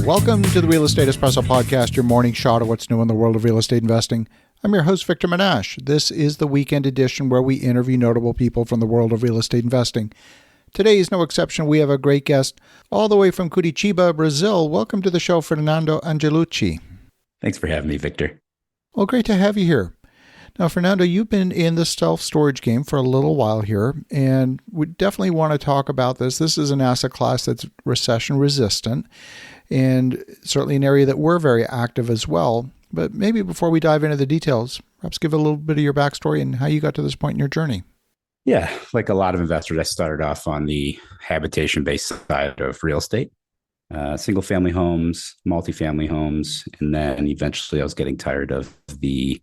Welcome to the Real Estate Espresso Podcast, your morning shot of what's new in the world of real estate investing. I'm your host, Victor Menasce. This is the weekend edition where we interview notable people from the world of real estate investing. Today is no exception. We have a great guest all the way from Curitiba, Brazil. Welcome to the show, Fernando Angelucci. Thanks for having me, Victor. Well, great to have you here. Now, Fernando, you've been in the self-storage game for a little while here, and we definitely want to talk about this. This is an asset class that's recession resistant, and certainly an area that we're very active as well. But maybe before we dive into the details, perhaps give a little bit of your backstory and how you got to this point in your journey. Yeah, like a lot of investors, I started off on the habitation-based side of real estate, single-family homes, multifamily homes, and then eventually I was getting tired of the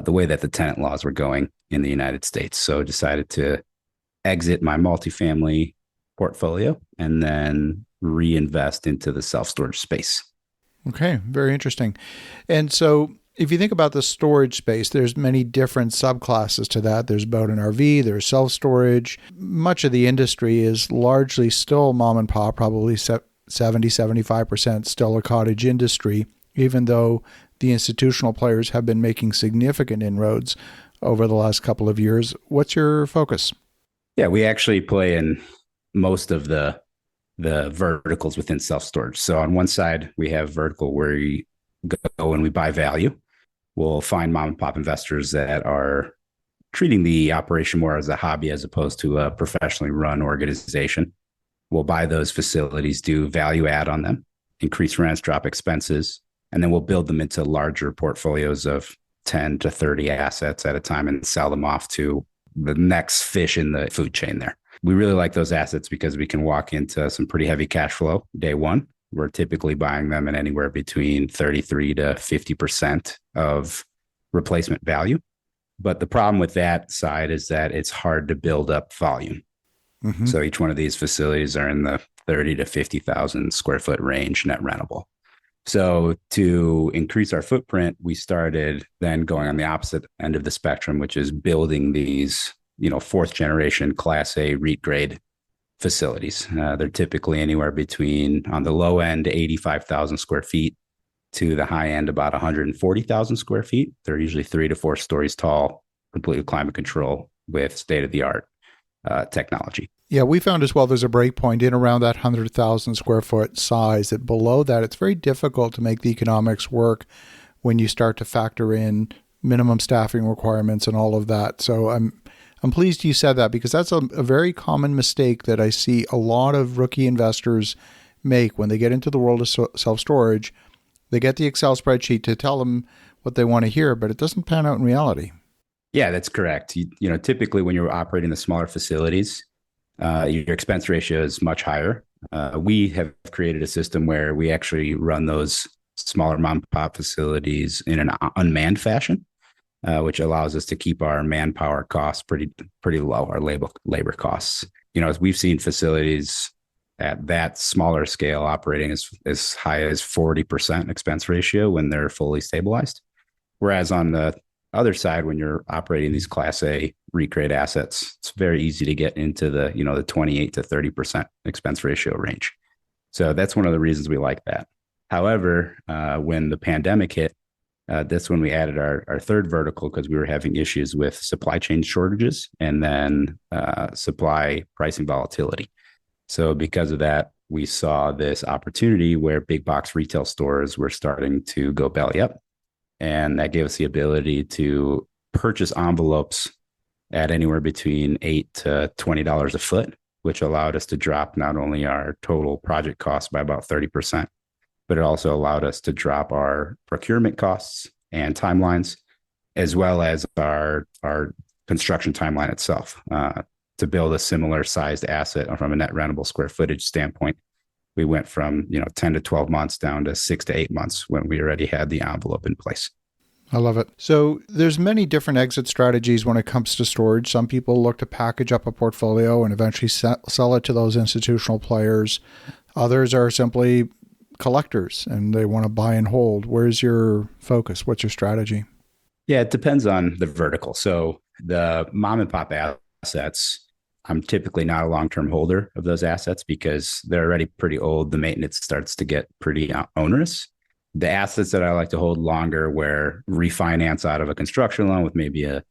way that the tenant laws were going in the United States. So decided to exit my multifamily portfolio and then reinvest into the self-storage space. Okay, very interesting. And so if you think about the storage space, there's many different subclasses to that. There's boat and RV, there's self-storage. Much of the industry is largely still mom and pop, probably 70-75% still a cottage industry, even though the institutional players have been making significant inroads over the last couple of years. What's your focus? Yeah, we actually play in most of the verticals within self-storage. So on one side, we have vertical where we go and we buy value. We'll find mom and pop investors that are treating the operation more as a hobby as opposed to a professionally run organization. We'll buy those facilities, do value add on them, increase rents, drop expenses, and then we'll build them into larger portfolios of 10 to 30 assets at a time and sell them off to the next fish in the food chain there. We really like those assets because we can walk into some pretty heavy cash flow day one. We're typically buying them at anywhere between 33 to 50% of replacement value. But the problem with that side is that it's hard to build up volume. Mm-hmm. So each one of these facilities are in the 30 to 50,000 square foot range net rentable. So to increase our footprint, we started then going on the opposite end of the spectrum, which is building these, fourth generation Class A REIT grade facilities. They're typically anywhere between, on the low end, 85,000 square feet to the high end, about 140,000 square feet. They're usually 3 to 4 stories tall, completely climate control with state of the art technology. Yeah, we found as well there's a break point in around that 100,000 square foot size. That below that, it's very difficult to make the economics work when you start to factor in minimum staffing requirements and all of that. So I'm pleased you said that, because that's a very common mistake that I see a lot of rookie investors make when they get into the world of self-storage. They get the Excel spreadsheet to tell them what they want to hear, but it doesn't pan out in reality. Yeah, that's correct. Typically when you're operating the smaller facilities, your expense ratio is much higher. We have created a system where we actually run those smaller mom and pop facilities in an unmanned fashion, which allows us to keep our manpower costs pretty low, our labor costs. As we've seen facilities at that smaller scale operating as high as 40% expense ratio when they're fully stabilized. Whereas on the other side, when you're operating these Class A REIT grade assets, it's very easy to get into the 28 to 30% expense ratio range. So that's one of the reasons we like that. However, when the pandemic hit, that's when we added our third vertical, because we were having issues with supply chain shortages and then supply pricing volatility. So because of that, we saw this opportunity where big box retail stores were starting to go belly up. And that gave us the ability to purchase envelopes at anywhere between $8 to $20 a foot, which allowed us to drop not only our total project cost by about 30%, but it also allowed us to drop our procurement costs and timelines, as well as our construction timeline itself. To build a similar sized asset from a net rentable square footage standpoint, we went from 10 to 12 months down to 6 to 8 months when we already had the envelope in place. I love it. So there's many different exit strategies when it comes to storage. Some people look to package up a portfolio and eventually sell it to those institutional players. Others are simply collectors and they want to buy and hold. Where's your focus? What's your strategy? Yeah, it depends on the vertical. So the mom and pop assets, I'm typically not a long-term holder of those assets because they're already pretty old. The maintenance starts to get pretty onerous. The assets that I like to hold longer, where refinance out of a construction loan with maybe a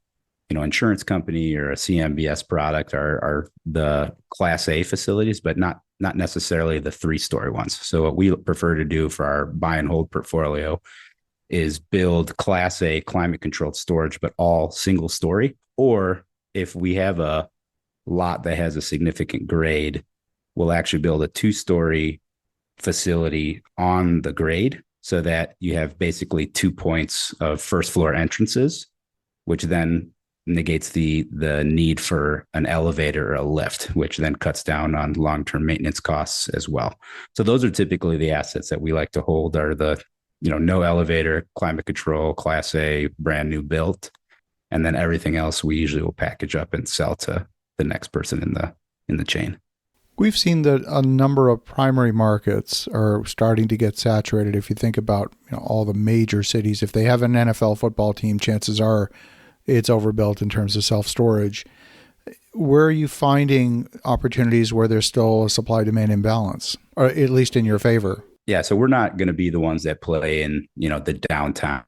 insurance company or a CMBS product, are the Class A facilities, but not necessarily the 3-story ones. So what we prefer to do for our buy and hold portfolio is build Class A climate controlled storage, but all single story. Or if we have a lot that has a significant grade, we'll actually build a 2-story facility on the grade so that you have basically 2 points of first floor entrances, which then negates the need for an elevator or a lift, which then cuts down on long-term maintenance costs as well. So those are typically the assets that we like to hold, are the no elevator, climate control, Class A, brand new built, and then everything else we usually will package up and sell to the next person in the chain. We've seen that a number of primary markets are starting to get saturated. If you think about all the major cities, if they have an NFL football team, chances are it's overbuilt in terms of self-storage. Where are you finding opportunities where there's still a supply-demand imbalance, or at least in your favor? Yeah, so we're not going to be the ones that play in the downtown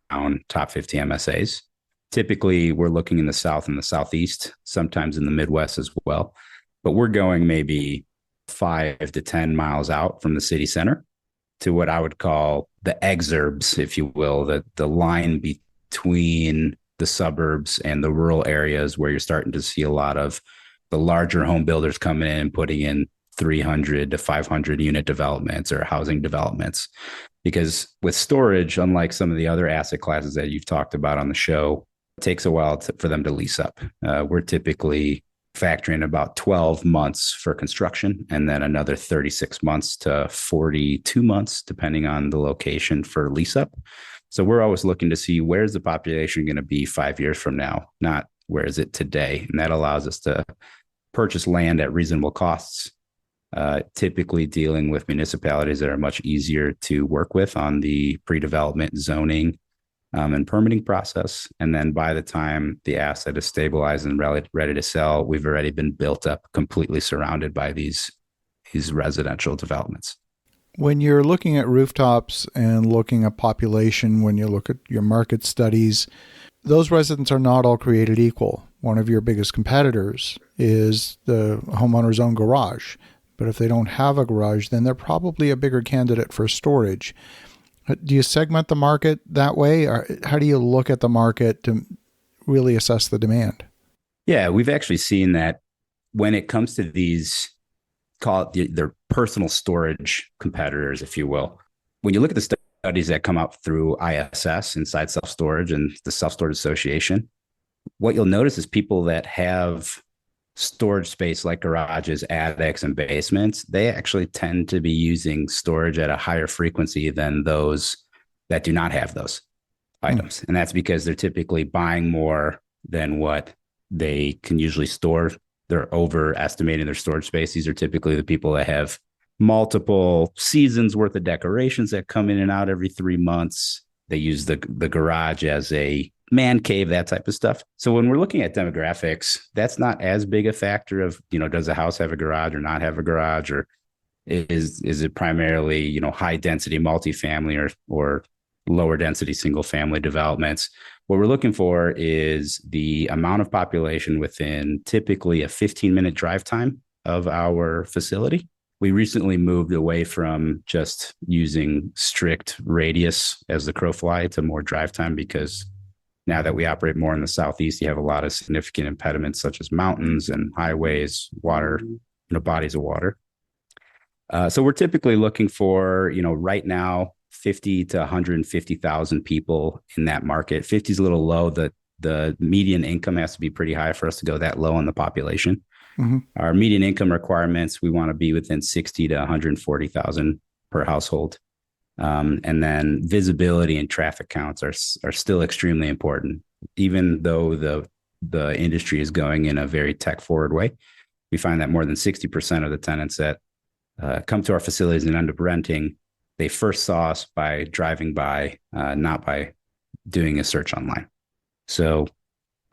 top 50 MSAs. Typically, we're looking in the South and the Southeast, sometimes in the Midwest as well. But we're going maybe 5 to 10 miles out from the city center to what I would call the exurbs, if you will, the line between the suburbs and the rural areas, where you're starting to see a lot of the larger home builders coming in and putting in 300 to 500 unit developments or housing developments. Because with storage, unlike some of the other asset classes that you've talked about on the show, it takes a while for them to lease up. We're typically factoring about 12 months for construction and then another 36 months to 42 months, depending on the location, for lease up. So we're always looking to see, where's the population going to be 5 years from now, not where is it today. And that allows us to purchase land at reasonable costs, typically dealing with municipalities that are much easier to work with on the pre-development zoning and permitting process. And then by the time the asset is stabilized and ready to sell, we've already been built up, completely surrounded by these residential developments. When you're looking at rooftops and looking at population, when you look at your market studies, those residents are not all created equal. One of your biggest competitors is the homeowner's own garage. But if they don't have a garage, then they're probably a bigger candidate for storage. Do you segment the market that way? Or how do you look at the market to really assess the demand? Yeah, we've actually seen that when it comes to these, call it their personal storage competitors, if you will, when you look at the studies that come out through ISS, Inside Self-Storage, and the Self-Storage Association, what you'll notice is people that have storage space like garages, attics, and basements, they actually tend to be using storage at a higher frequency than those that do not have those items. And that's because they're typically buying more than what they can usually store. They're overestimating their storage space. These are typically the people that have multiple seasons worth of decorations that come in and out every 3 months. They use the garage as a man cave, that type of stuff. So when we're looking at demographics, that's not as big a factor of, does a house have a garage or not have a garage, or is it primarily, high density multifamily or lower density single family developments. What we're looking for is the amount of population within typically a 15-minute drive time of our facility. We recently moved away from just using strict radius as the crow fly to more drive time, because now that we operate more in the Southeast, you have a lot of significant impediments such as mountains and highways, water, bodies of water. So we're typically looking for, right now, 50 to 150,000 people in that market. 50 is a little low. The median income has to be pretty high for us to go that low on the population. Mm-hmm. Our median income requirements, we want to be within 60 to 140,000 per household. And then visibility and traffic counts are still extremely important, even though the industry is going in a very tech forward way. We find that more than 60% of the tenants that come to our facilities and end up renting, they first saw us by driving by, not by doing a search online. So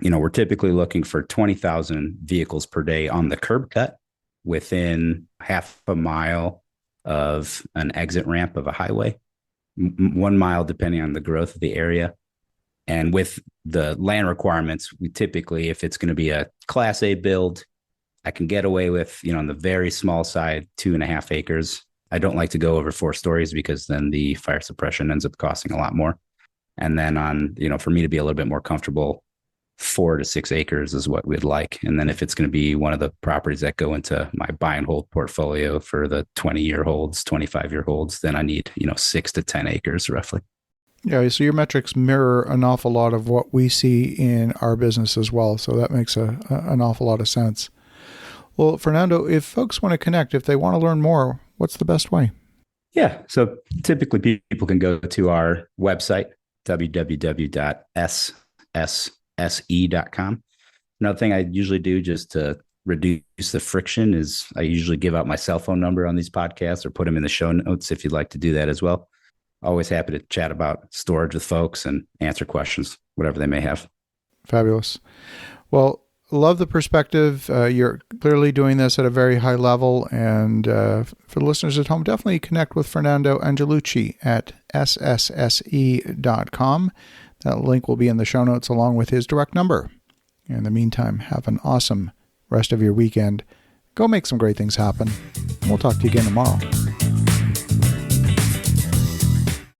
we're typically looking for 20,000 vehicles per day on the curb cut within half a mile of an exit ramp of a highway, 1 mile depending on the growth of the area. And with the land requirements, we typically, if it's going to be a Class A build, I can get away with, on the very small side, 2.5 acres. I don't like to go over 4 stories because then the fire suppression ends up costing a lot more. And then for me to be a little bit more comfortable, 4 to 6 acres is what we'd like. And then if it's going to be one of the properties that go into my buy and hold portfolio for the 20-year holds, 25-year holds, then I need, 6 to 10 acres roughly. Yeah, so your metrics mirror an awful lot of what we see in our business as well. So that makes an awful lot of sense. Well, Fernando, if folks want to connect, if they want to learn more, what's the best way? Yeah, so typically people can go to our website, www.ssse.com. Another thing I usually do just to reduce the friction is I usually give out my cell phone number on these podcasts or put them in the show notes if you'd like to do that as well. Always happy to chat about storage with folks and answer questions, whatever they may have. Fabulous. Well, love the perspective. You're clearly doing this at a very high level. And for the listeners at home, definitely connect with Fernando Angelucci at ssse.com. That link will be in the show notes along with his direct number. In the meantime, have an awesome rest of your weekend. Go make some great things happen. We'll talk to you again tomorrow.